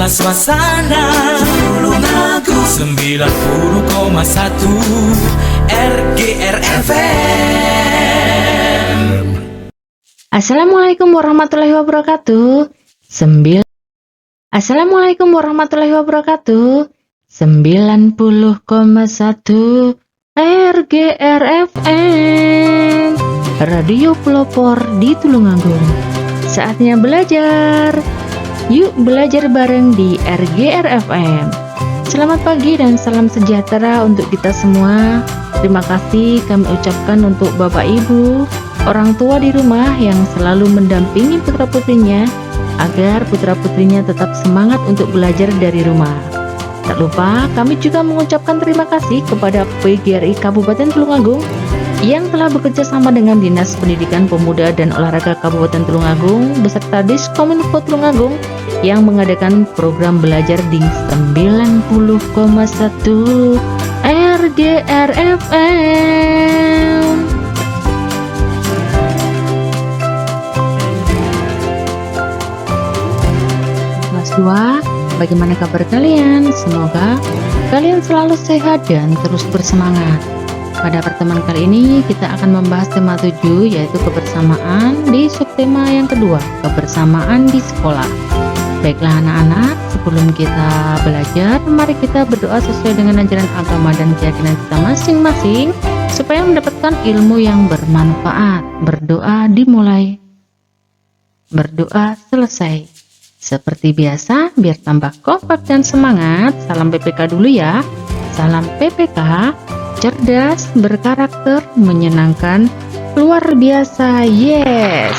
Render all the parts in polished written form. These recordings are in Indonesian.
inilah suasana Tulungagung 90,1 RGR FM. Assalamualaikum warahmatullahi wabarakatuh. Assalamualaikum warahmatullahi wabarakatuh. 90,1 RGR FM, Radio Pelopor di Tulungagung. Saatnya belajar. Yuk belajar bareng di RGR FM. Selamat pagi dan salam sejahtera untuk kita semua. Terima kasih kami ucapkan untuk Bapak Ibu, orang tua di rumah yang selalu mendampingi putra-putrinya agar putra-putrinya tetap semangat untuk belajar dari rumah. Tak lupa kami juga mengucapkan terima kasih kepada PGRI Kabupaten Tulungagung yang telah bekerja sama dengan Dinas Pendidikan Pemuda dan Olahraga Kabupaten Tulungagung beserta Diskominfo Tulungagung yang mengadakan program belajar di 90,1 RGR FM. Kelas 2, bagaimana kabar kalian? Semoga kalian selalu sehat dan terus bersemangat. Pada pertemuan kali ini kita akan membahas tema 7, yaitu kebersamaan di subtema yang kedua, kebersamaan di sekolah. Baiklah anak-anak, sebelum kita belajar, mari kita berdoa sesuai dengan ajaran agama dan keyakinan kita masing-masing supaya mendapatkan ilmu yang bermanfaat. Berdoa dimulai, berdoa selesai. Seperti biasa, biar tambah kompak dan semangat, salam PPK dulu ya. Salam PPK, cerdas, berkarakter, menyenangkan, luar biasa, yes.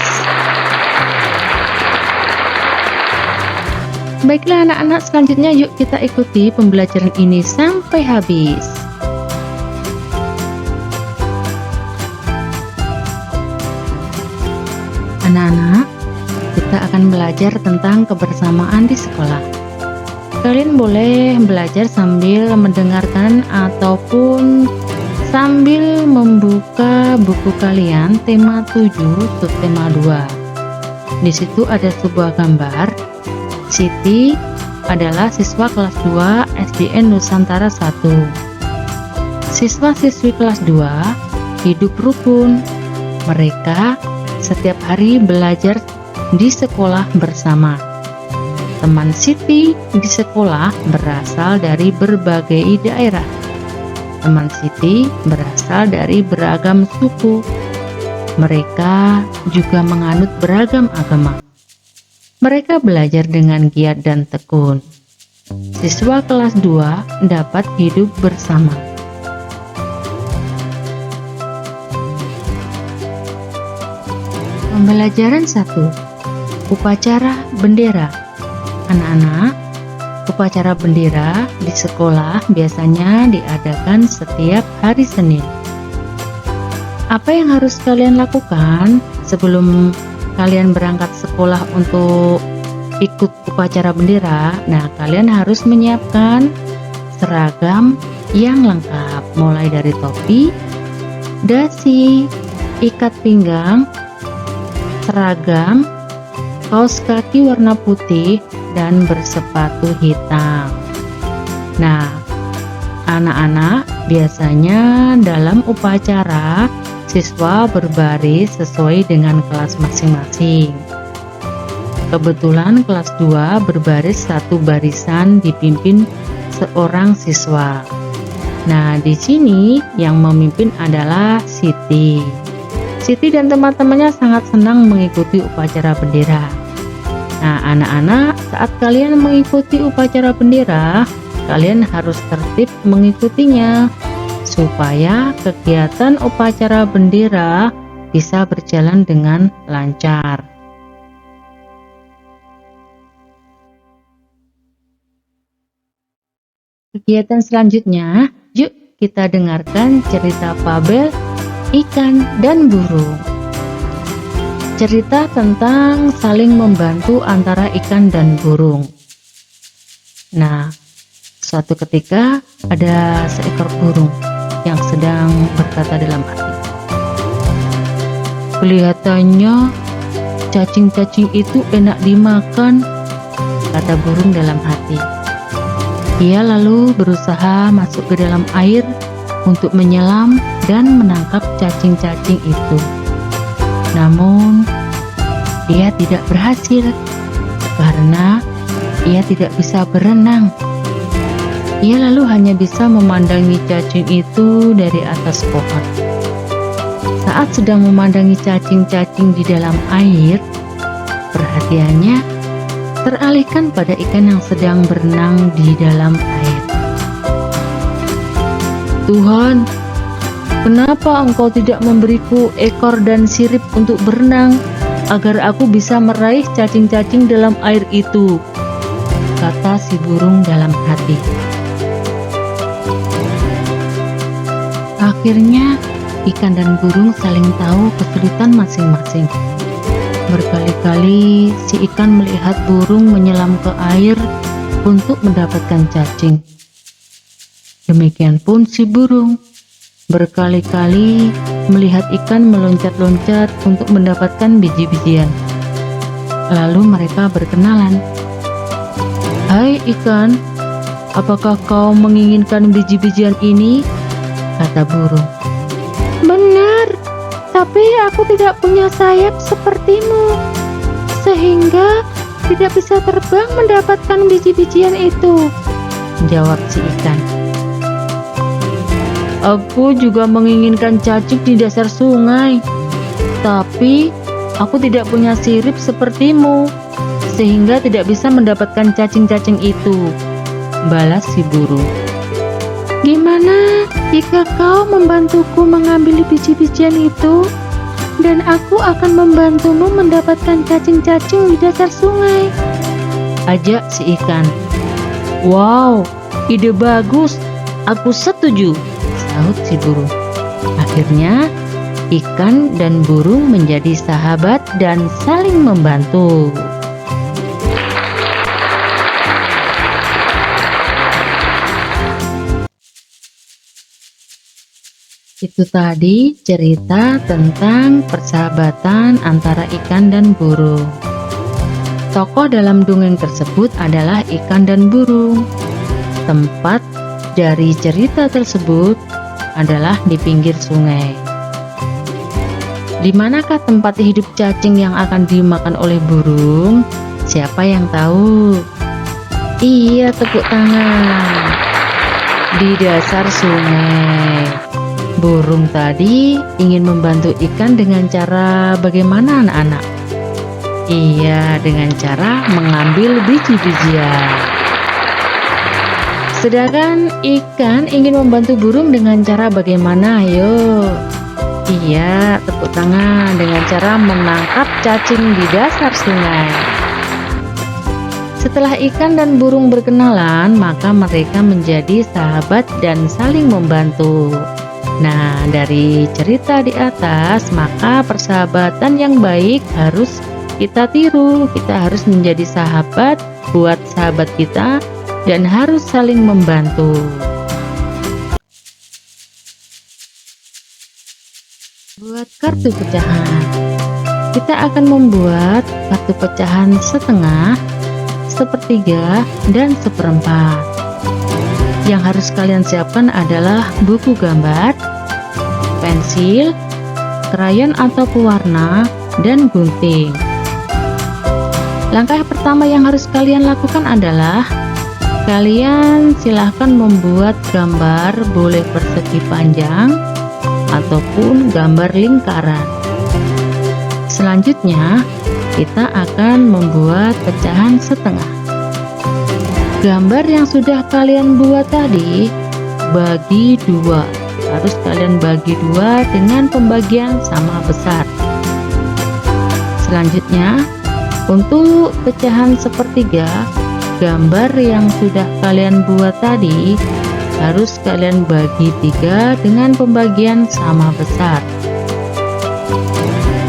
Baiklah anak-anak, selanjutnya yuk kita ikuti pembelajaran ini sampai habis. Anak-anak, kita akan belajar tentang kebersamaan di sekolah. Kalian boleh belajar sambil mendengarkan ataupun sambil membuka buku kalian tema 7 subtema 2. Di situ ada sebuah gambar. Siti adalah siswa kelas 2 SDN Nusantara 1. Siswa-siswi kelas 2 hidup rukun. Mereka setiap hari belajar di sekolah bersama. Teman Siti di sekolah berasal dari berbagai daerah. Teman Siti berasal dari beragam suku. Mereka juga menganut beragam agama. Mereka belajar dengan giat dan tekun. Siswa kelas 2 dapat hidup bersama. Pembelajaran 1. Upacara bendera. Anak-anak, upacara bendera di sekolah biasanya diadakan setiap hari Senin. Apa yang harus kalian lakukan sebelum kalian berangkat sekolah untuk ikut upacara bendera? Nah, kalian harus menyiapkan seragam yang lengkap, mulai dari topi, dasi, ikat pinggang, seragam, kaos kaki warna putih, dan bersepatu hitam. Nah, anak-anak, biasanya dalam upacara siswa berbaris sesuai dengan kelas masing-masing. Kebetulan kelas 2 berbaris satu barisan dipimpin seorang siswa. Nah, di sini yang memimpin adalah Siti. Siti dan teman-temannya sangat senang mengikuti upacara bendera. Nah, anak-anak, saat kalian mengikuti upacara bendera, kalian harus tertib mengikutinya supaya kegiatan upacara bendera bisa berjalan dengan lancar. Kegiatan selanjutnya, yuk kita dengarkan cerita fabel Ikan dan Burung. Cerita tentang saling membantu antara ikan dan burung. Nah, suatu ketika ada seekor burung yang sedang berkata dalam hati, "Kelihatannya cacing-cacing itu enak dimakan. kata burung dalam hati. Ia lalu berusaha masuk ke dalam air untuk menyelam dan menangkap cacing-cacing itu. Namun, dia tidak berhasil karena ia tidak bisa berenang. Ia lalu hanya bisa memandangi cacing itu dari atas pohon. Saat sedang memandangi cacing-cacing di dalam air, perhatiannya teralihkan pada ikan yang sedang berenang di dalam air. Tuhan, kenapa Engkau tidak memberiku ekor dan sirip untuk berenang agar aku bisa meraih cacing-cacing dalam air itu? Kata si burung dalam hati. Akhirnya, ikan dan burung saling tahu kesulitan masing-masing. Berkali-kali si ikan melihat burung menyelam ke air untuk mendapatkan cacing. Demikian pun si burung berkali-kali melihat ikan meloncat-loncat untuk mendapatkan biji-bijian. Lalu mereka berkenalan. "Hai ikan, apakah kau menginginkan biji-bijian ini?" kata burung. "Benar, tapi aku tidak punya sayap sepertimu, sehingga tidak bisa terbang mendapatkan biji-bijian itu," jawab si ikan. "Aku juga menginginkan cacing di dasar sungai, tapi aku tidak punya sirip sepertimu, sehingga tidak bisa mendapatkan cacing-cacing itu," balas si burung. "Gimana jika kau membantuku mengambil biji-bijian itu, dan aku akan membantumu mendapatkan cacing-cacing di dasar sungai?" ajak si ikan. "Wow, ide bagus, aku setuju," sahut si burung. Akhirnya, ikan dan burung menjadi sahabat dan saling membantu. Itu tadi cerita tentang persahabatan antara ikan dan burung. Tokoh dalam dongeng tersebut adalah ikan dan burung. Tempat dari cerita tersebut adalah di pinggir sungai. Di manakah tempat hidup cacing yang akan dimakan oleh burung? Siapa yang tahu? Iya, tepuk tangan. Di dasar sungai. Burung tadi ingin membantu ikan dengan cara bagaimana anak-anak? Iya, dengan cara mengambil biji-bijian. Sedangkan ikan ingin membantu burung dengan cara bagaimana? Ayo. Iya, tepuk tangan, dengan cara menangkap cacing di dasar sungai. Setelah ikan dan burung berkenalan, maka mereka menjadi sahabat dan saling membantu. Nah, dari cerita di atas, maka persahabatan yang baik harus kita tiru. Kita harus menjadi sahabat buat sahabat kita dan harus saling membantu. Buat kartu pecahan. Kita akan membuat kartu pecahan setengah, sepertiga, dan seperempat. Yang harus kalian siapkan adalah buku gambar, pensil, krayon atau pewarna, dan gunting. Langkah pertama yang harus kalian lakukan adalah kalian silahkan membuat gambar, boleh persegi panjang ataupun gambar lingkaran. Selanjutnya, kita akan membuat pecahan setengah. Gambar yang sudah kalian buat tadi bagi dua. Harus kalian bagi dua dengan pembagian sama besar. Selanjutnya, untuk pecahan sepertiga, gambar yang sudah kalian buat tadi harus kalian bagi tiga dengan pembagian sama besar.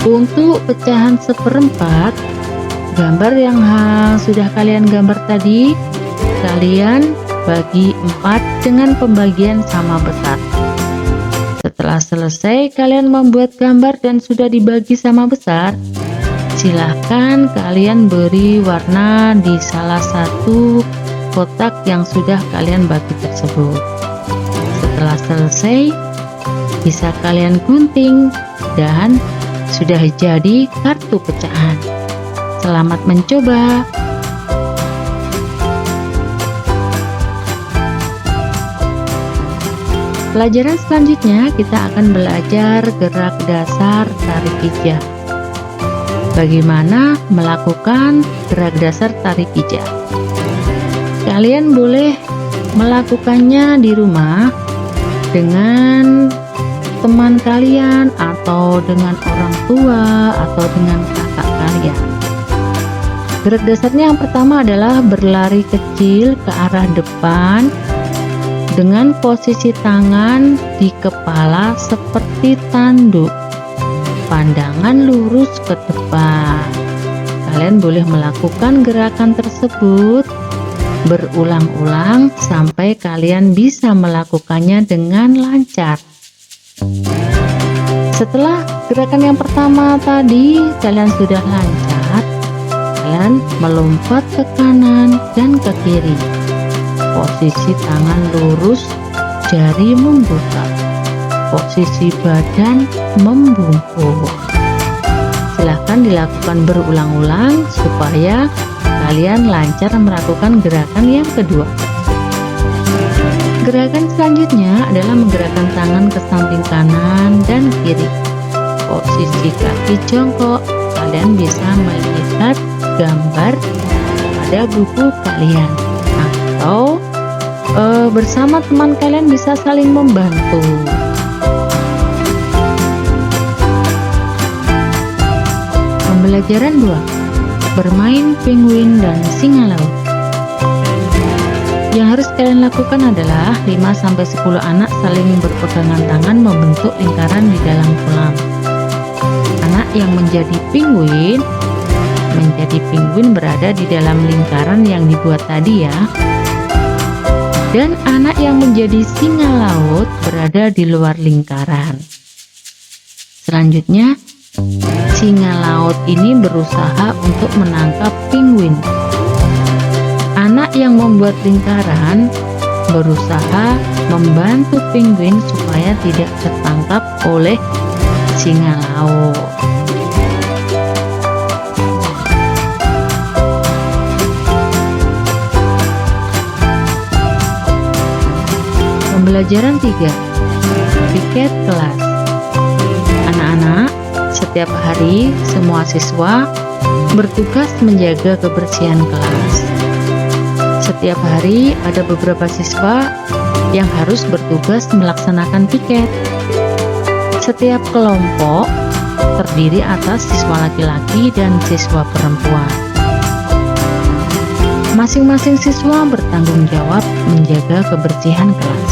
Untuk pecahan seperempat, gambar yang sudah kalian gambar tadi kalian bagi 4 dengan pembagian sama besar. Setelah selesai kalian membuat gambar dan sudah dibagi sama besar, Silahkan kalian beri warna di salah satu kotak yang sudah kalian bagi tersebut. Setelah selesai, bisa kalian gunting dan sudah jadi kartu pecahan. Selamat mencoba. Pelajaran selanjutnya kita akan belajar gerak dasar tarik ijah. Bagaimana melakukan gerak dasar tarik ijah? Kalian boleh melakukannya di rumah dengan teman kalian atau dengan orang tua atau dengan kakak kalian. Gerak dasarnya yang pertama adalah berlari kecil ke arah depan dengan posisi tangan di kepala seperti tanduk, pandangan lurus ke depan. Kalian boleh melakukan gerakan tersebut berulang-ulang sampai kalian bisa melakukannya dengan lancar. Setelah gerakan yang pertama tadi kalian sudah lancar, kalian melompat ke kanan dan ke kiri. Posisi tangan lurus, jari membuka. Posisi badan membungkuk. Silahkan dilakukan berulang-ulang supaya kalian lancar melakukan gerakan yang kedua. Gerakan selanjutnya adalah menggerakkan tangan ke samping kanan dan kiri. Posisi kaki jongkok. Kalian bisa melihat gambar pada buku kalian atau bersama teman kalian bisa saling membantu. Pembelajaran 2. Bermain penguin dan singa laut. Yang harus kalian lakukan adalah 5-10 anak saling berpegangan tangan membentuk lingkaran di dalam kolam. Anak yang menjadi penguin berada di dalam lingkaran yang dibuat tadi ya. Dan anak yang menjadi singa laut berada di luar lingkaran. Selanjutnya, singa laut ini berusaha untuk menangkap penguin. Anak yang membuat lingkaran berusaha membantu penguin supaya tidak tertangkap oleh singa laut. Pembelajaran 3. Piket kelas. Anak-anak, setiap hari semua siswa bertugas menjaga kebersihan kelas. Setiap hari ada beberapa siswa yang harus bertugas melaksanakan piket. Setiap kelompok terdiri atas siswa laki-laki dan siswa perempuan. Masing-masing siswa bertanggung jawab menjaga kebersihan kelas.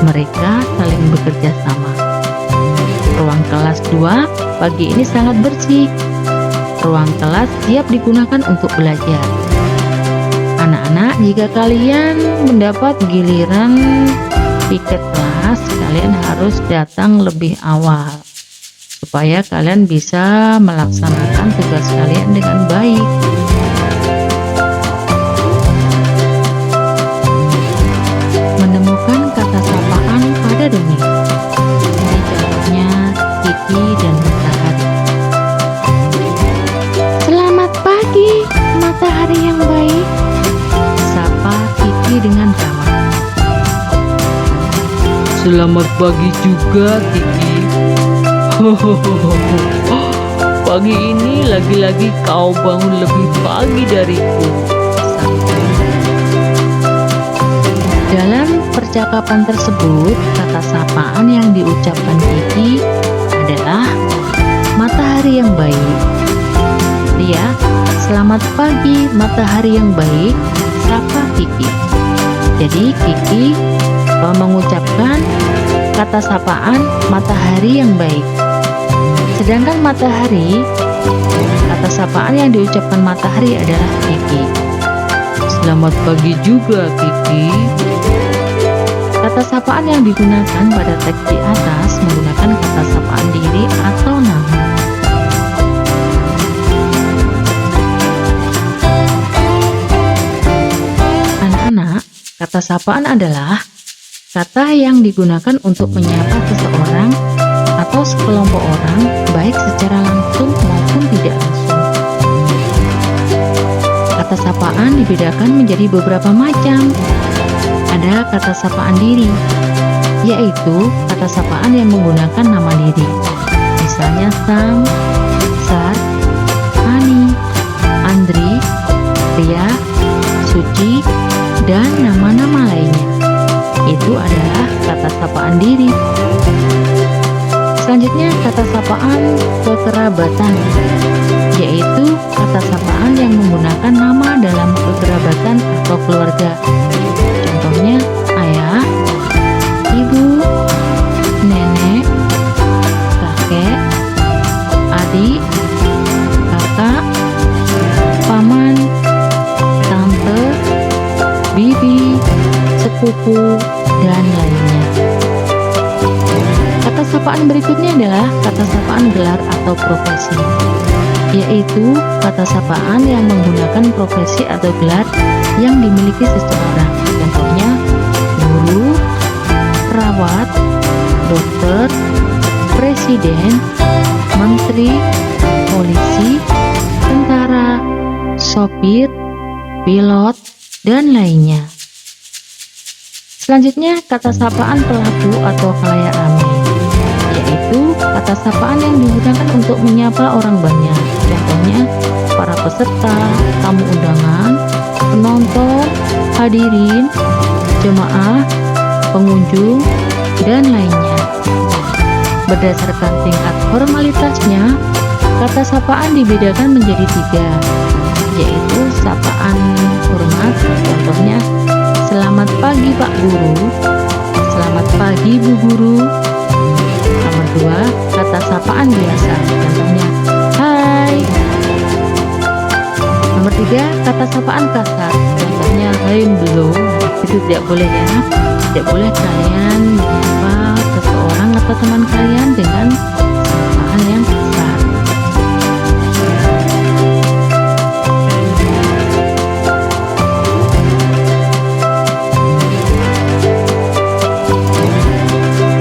Mereka saling bekerja sama. Ruang kelas 2 pagi ini sangat bersih. Ruang kelas siap digunakan untuk belajar. Anak-anak, jika kalian mendapat giliran piket kelas, kalian harus datang lebih awal supaya kalian bisa melaksanakan tugas kalian dengan baik. Menemukan kata sapaan pada dongeng. Ini contohnya Kiki dan Matahari. Selamat pagi, matahari yang baik, sapa Kiki dengan ramah. Selamat pagi juga, Kiki. Pagi ini lagi-lagi kau bangun lebih pagi dariku. Dalam percakapan tersebut, kata sapaan yang diucapkan Kiki adalah matahari yang baik. Dia, selamat pagi matahari yang baik, sapa Kiki. Jadi Kiki mengucapkan kata sapaan matahari yang baik. Sedangkan matahari, kata sapaan yang diucapkan matahari adalah Kiki. Selamat pagi juga, Kiki. Kata sapaan yang digunakan pada teks di atas menggunakan kata sapaan diri atau nama. Kata sapaan adalah kata yang digunakan untuk menyapa seseorang atau sekelompok orang, baik secara langsung maupun tidak langsung. Kata sapaan dibedakan menjadi beberapa macam. Ada kata sapaan diri, yaitu kata sapaan yang menggunakan nama diri. Misalnya Sam, Sar, Ani, Andri, Ria, Suci, dan nama-nama lainnya. Itu adalah kata sapaan diri. Selanjutnya kata sapaan kekerabatan, yaitu kata sapaan yang menggunakan nama dalam kekerabatan atau keluarga. Contohnya ayah, ibu, nenek, kakek, adik, kakak, paman, tante, bibi, sepupu, dan lainnya. Kata sapaan berikutnya adalah kata sapaan gelar atau profesi, yaitu kata sapaan yang menggunakan profesi atau gelar yang dimiliki seseorang. Contohnya guru, perawat, dokter, presiden, menteri, polisi, tentara, sopir, pilot, dan lainnya. Selanjutnya kata sapaan pelaku atau khalayak ramai, yaitu kata sapaan yang digunakan untuk menyapa orang banyak. Contohnya para peserta, tamu undangan, penonton, hadirin, jemaah, pengunjung, dan lainnya. Berdasarkan tingkat formalitasnya, kata sapaan dibedakan menjadi 3, yaitu sapaan hormat, contohnya selamat pagi Pak Guru, selamat pagi Bu Guru. Nomor 2, kata sapaan biasa, contohnya hai. Nomor 3, kata sapaan kasar, contohnya hai belum. Itu tidak boleh ya. Tidak boleh kalian menyapa seseorang atau teman kalian dengan sapaan yang kasar.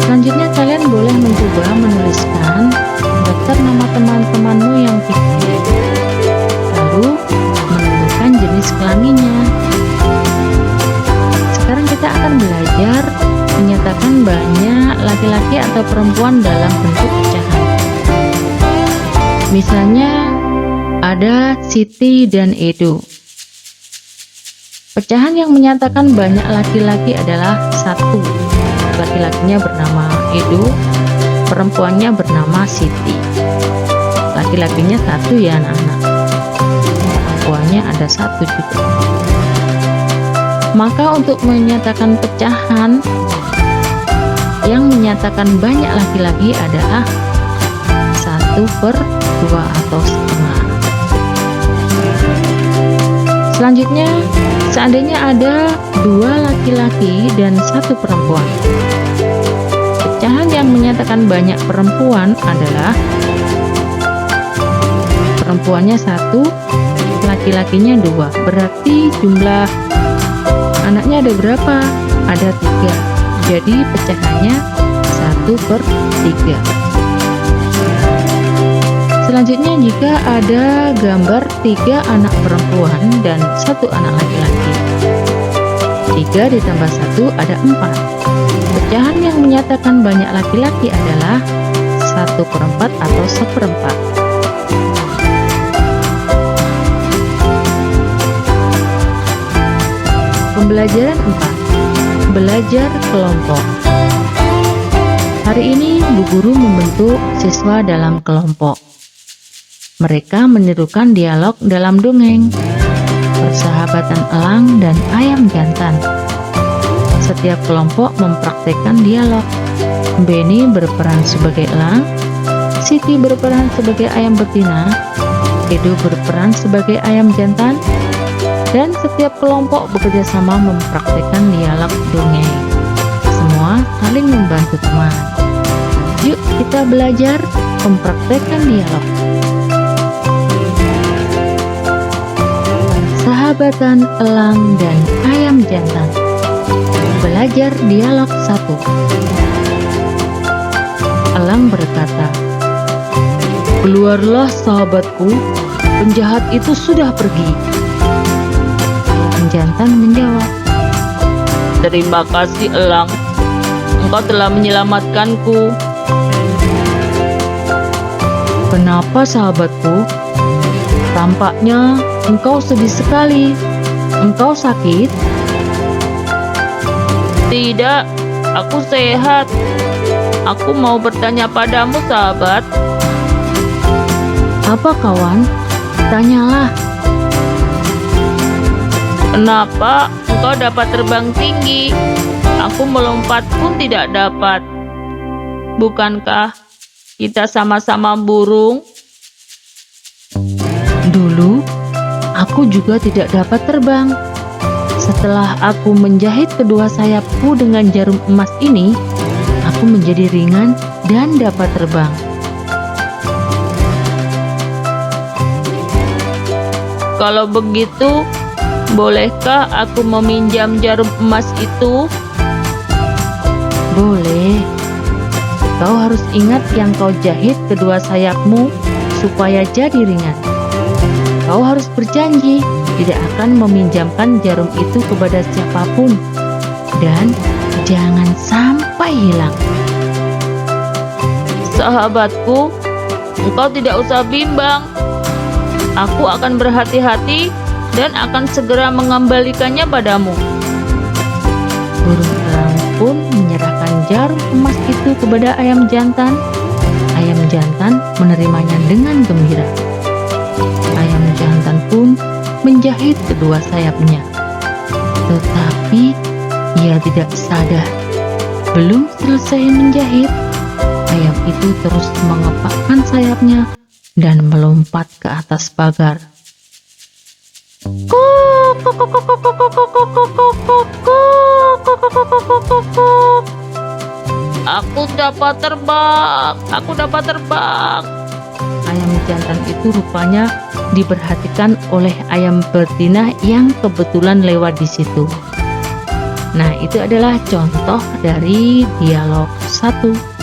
Selanjutnya kalian boleh mencoba menuliskan daftar nama teman-temanmu yang fiktif, lalu menentukan jenis kelaminnya. Sekarang kita akan belajar menyatakan banyak laki-laki atau perempuan dalam bentuk pecahan. Misalnya ada Siti dan Edo. Pecahan yang menyatakan banyak laki-laki adalah 1. Laki-lakinya bernama Edo, perempuannya bernama Siti. Laki-lakinya 1 ya anak-anak, perempuannya ada 1 juga. Maka untuk menyatakan pecahan yang menyatakan banyak laki-laki adalah 1/2 atau setengah. Selanjutnya, seandainya ada 2 laki-laki dan 1 perempuan, pecahan yang menyatakan banyak perempuan adalah perempuannya 1, laki-lakinya 2. Berarti jumlah anaknya ada berapa? Ada 3. Jadi pecahannya 1/3. Selanjutnya, jika ada gambar 3 anak perempuan dan 1 anak laki-laki, 3 ditambah 1 ada 4. Pecahan yang menyatakan banyak laki-laki adalah 1/4 atau 1/4. Pembelajaran 4. Belajar kelompok. Hari ini Bu Guru membentuk siswa dalam kelompok. Mereka menirukan dialog dalam dongeng Persahabatan Elang dan Ayam Jantan. Setiap kelompok mempraktekkan dialog. Benny berperan sebagai elang, Siti berperan sebagai ayam betina, Edo berperan sebagai ayam jantan, dan setiap kelompok bekerja sama mempraktekkan dialog dongeng. Semua saling membantu teman. Yuk kita belajar mempraktekkan dialog. Persahabatan Elang dan Ayam Jantan. Belajar dialog 1. Elang berkata, "Keluarlah sahabatku, penjahat itu sudah pergi." Ayam jantan menjawab, Terima kasih elang, engkau telah menyelamatkanku. "Kenapa sahabatku? Tampaknya engkau sedih sekali. Engkau sakit?" Tidak, aku sehat. Aku mau bertanya padamu sahabat. "Apa kawan? Tanyalah." Kenapa engkau dapat terbang tinggi? Aku melompat pun tidak dapat. Bukankah kita sama-sama burung? Dulu, aku juga tidak dapat terbang. Setelah aku menjahit kedua sayapku dengan jarum emas ini, aku menjadi ringan dan dapat terbang. Kalau begitu, bolehkah aku meminjam jarum emas itu? Boleh. Kau harus ingat yang kau jahit kedua sayapmu supaya jadi ringan. Kau harus berjanji tidak akan meminjamkan jarum itu kepada siapapun, dan jangan sampai hilang. Sahabatku, engkau tidak usah bimbang. Aku akan berhati-hati dan akan segera mengembalikannya padamu. Burung elang pun menyerahkan jarum emas itu kepada ayam jantan. Ayam jantan menerimanya dengan gembira. Ayam jantan pun menjahit kedua sayapnya. Tetapi ia tidak sadar. Belum selesai menjahit, ayam itu terus mengepakkan sayapnya dan melompat ke atas pagar. Aku dapat terbang, aku dapat terbang. Ayam jantan itu rupanya diperhatikan oleh ayam betina yang kebetulan lewat di situ. Nah, itu adalah contoh dari dialog 1.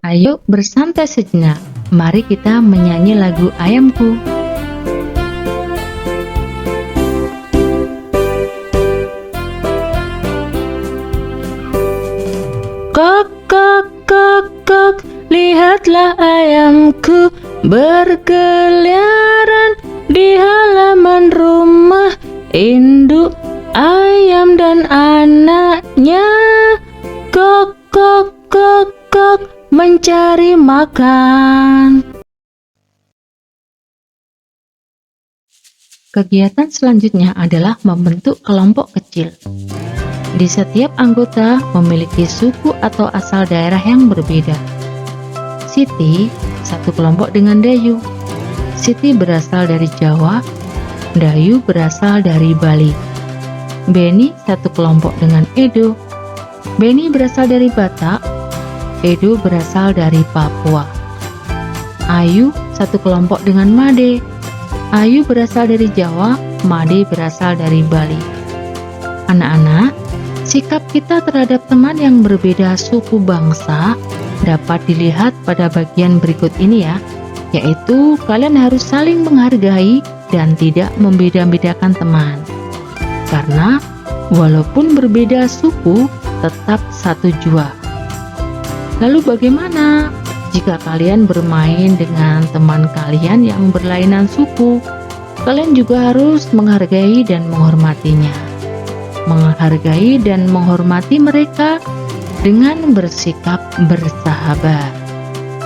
Ayo bersantai sejenak. Mari kita menyanyi lagu Ayamku. Kok, kok, kok, kok, lihatlah ayamku berkeliaran di halaman rumah induk ayam dan anaknya. Kok, kok, kok, kok, mencari makan. Kegiatan selanjutnya adalah membentuk kelompok kecil. Di setiap anggota memiliki suku atau asal daerah yang berbeda. Siti satu kelompok dengan Dayu. Siti berasal dari Jawa, Dayu berasal dari Bali. Beni satu kelompok dengan Edo. Beni berasal dari Batak, Edo berasal dari Papua. Ayu satu kelompok dengan Made. Ayu berasal dari Jawa, Made berasal dari Bali. Anak-anak, sikap kita terhadap teman yang berbeda suku bangsa dapat dilihat pada bagian berikut ini ya, yaitu kalian harus saling menghargai dan tidak membeda-bedakan teman. Karena walaupun berbeda suku, tetap satu jua. Lalu bagaimana jika kalian bermain dengan teman kalian yang berlainan suku? Kalian juga harus menghargai dan menghormatinya. Menghargai dan menghormati mereka dengan bersikap bersahabat.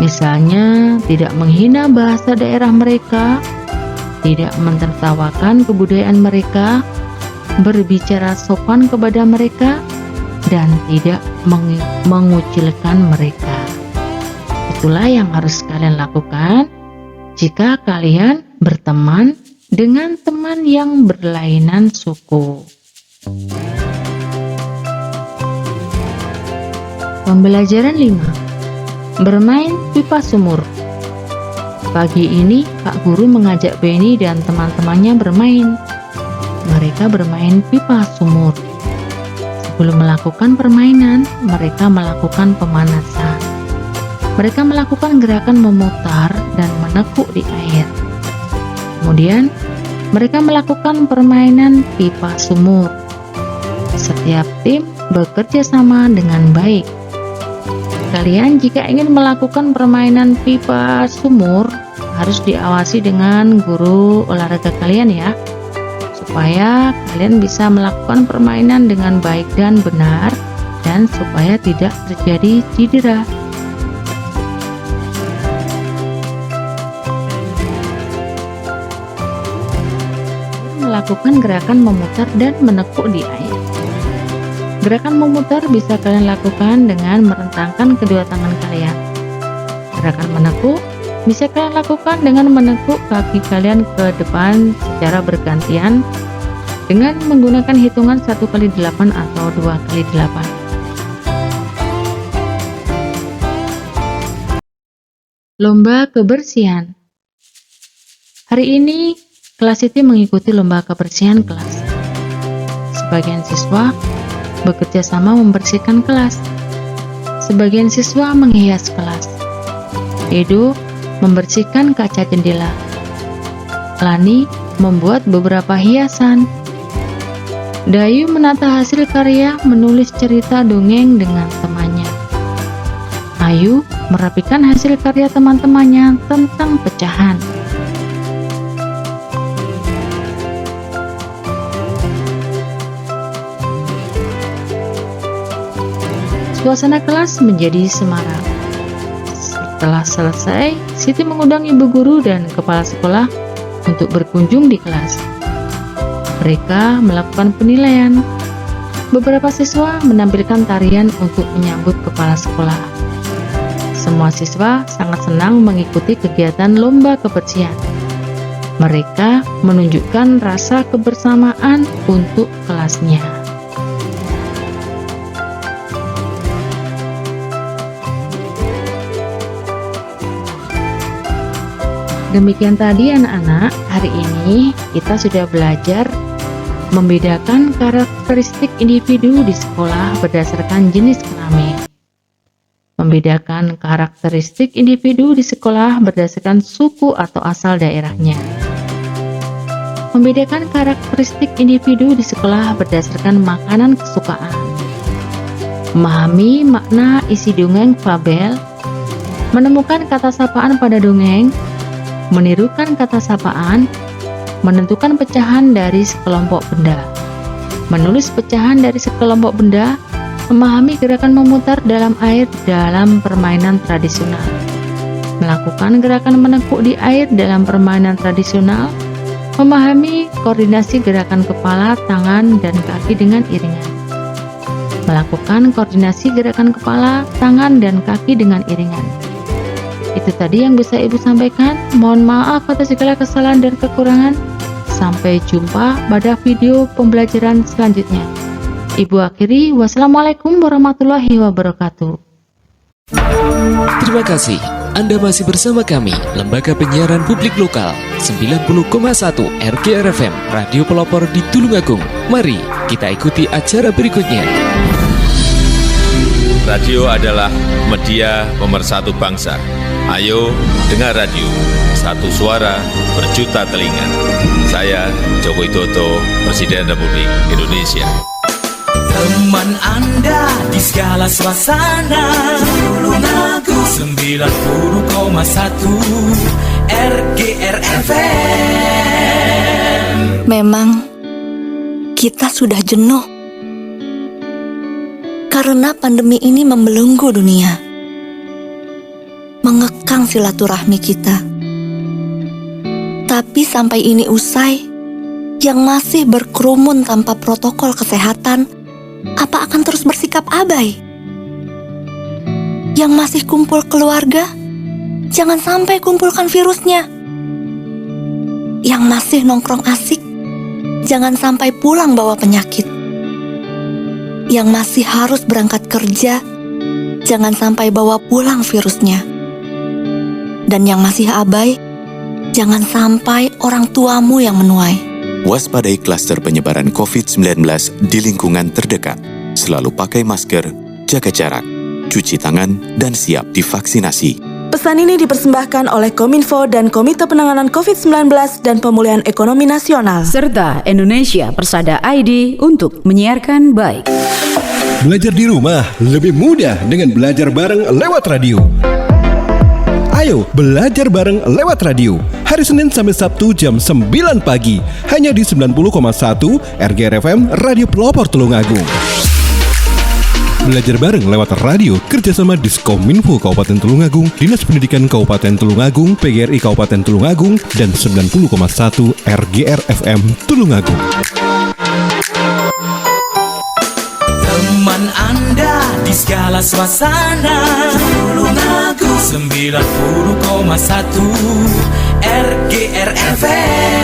Misalnya, tidak menghina bahasa daerah mereka, tidak mentertawakan kebudayaan mereka, berbicara sopan kepada mereka, dan tidak mengucilkan mereka. Itulah yang harus kalian lakukan jika kalian berteman dengan teman yang berlainan suku. Pembelajaran 5. bermain pipa sumur. Pagi ini Pak Guru mengajak Benny dan teman-temannya bermain. Mereka bermain pipa sumur. Sebelum melakukan permainan, mereka melakukan pemanasan. Mereka melakukan gerakan memutar dan menekuk di air. Kemudian, mereka melakukan permainan pipa sumur. Setiap tim bekerja sama dengan baik. Kalian jika ingin melakukan permainan pipa sumur, harus diawasi dengan guru olahraga kalian ya, supaya kalian bisa melakukan permainan dengan baik dan benar, dan supaya tidak terjadi cedera. Melakukan gerakan memutar dan menekuk di air. Gerakan memutar bisa kalian lakukan dengan merentangkan kedua tangan kalian. Gerakan menekuk bisa kalian lakukan dengan menekuk kaki kalian ke depan secara bergantian dengan menggunakan hitungan 1x8 atau 2x8. Lomba kebersihan. Hari ini kelas IT mengikuti lomba kebersihan kelas. Sebagian siswa bekerja sama membersihkan kelas. Sebagian siswa menghias kelas. Edo membersihkan kaca jendela. Lani membuat beberapa hiasan. Dayu menata hasil karya menulis cerita dongeng dengan temannya. Ayu merapikan hasil karya teman-temannya tentang pecahan. Suasana kelas menjadi semarak. Setelah selesai, Siti mengundang ibu guru dan kepala sekolah untuk berkunjung di kelas. Mereka melakukan penilaian. Beberapa siswa menampilkan tarian untuk menyambut kepala sekolah. Semua siswa sangat senang mengikuti kegiatan lomba kebersihan. Mereka menunjukkan rasa kebersamaan untuk kelasnya. Demikian tadi anak-anak, hari ini kita sudah belajar membedakan karakteristik individu di sekolah berdasarkan jenis kelamin. Membedakan karakteristik individu di sekolah berdasarkan suku atau asal daerahnya. Membedakan karakteristik individu di sekolah berdasarkan makanan kesukaan. Memahami makna isi dongeng fabel. Menemukan kata sapaan pada dongeng. Menirukan kata sapaan, menentukan pecahan dari sekelompok benda, menulis pecahan dari sekelompok benda, memahami gerakan memutar dalam air dalam permainan tradisional, melakukan gerakan menekuk di air dalam permainan tradisional, memahami koordinasi gerakan kepala, tangan, dan kaki dengan iringan, melakukan koordinasi gerakan kepala, tangan, dan kaki dengan iringan. Itu tadi yang bisa Ibu sampaikan. Mohon maaf atas segala kesalahan dan kekurangan. Sampai jumpa pada video pembelajaran selanjutnya. Ibu akhiri, wassalamualaikum warahmatullahi wabarakatuh. Terima kasih. Anda masih bersama kami, Lembaga Penyiaran Publik Lokal 90,1 RGR-FM, Radio Pelopor di Tulungagung. Mari kita ikuti acara berikutnya. Radio adalah media pemersatu bangsa. Ayo dengar radio, satu suara berjuta telinga. Saya Joko Widodo, Presiden Republik Indonesia. Teman Anda di segala suasana, Tulungagung 90,1 RGR FM. Memang kita sudah jenuh karena pandemi ini membelenggu dunia, mengekang silaturahmi kita. Tapi sampai ini usai, yang masih berkerumun tanpa protokol kesehatan, apa akan terus bersikap abai? Yang masih kumpul keluarga, jangan sampai kumpulkan virusnya. Yang masih nongkrong asik, jangan sampai pulang bawa penyakit. Yang masih harus berangkat kerja, jangan sampai bawa pulang virusnya. Dan yang masih abai, jangan sampai orang tuamu yang menuai. Waspadai klaster penyebaran COVID-19 di lingkungan terdekat. Selalu pakai masker, jaga jarak, cuci tangan, dan siap divaksinasi. Pesan ini dipersembahkan oleh Kominfo dan Komite Penanganan COVID-19 dan Pemulihan Ekonomi Nasional. Serta Indonesia Persada ID untuk menyiarkan baik. Belajar di rumah lebih mudah dengan belajar bareng lewat radio. Ayo belajar bareng lewat radio. Hari Senin sampai Sabtu jam 9 pagi. Hanya di 90,1 RGR FM Radio Pelopor Tulungagung. Belajar bareng lewat radio kerjasama Diskominfo Kabupaten Tulungagung, Dinas Pendidikan Kabupaten Tulungagung, PGRI Kabupaten Tulungagung, dan 90,1 RGR FM Tulungagung. Teman Anda di segala suasana, Tulungagung 90,1 RGR FM.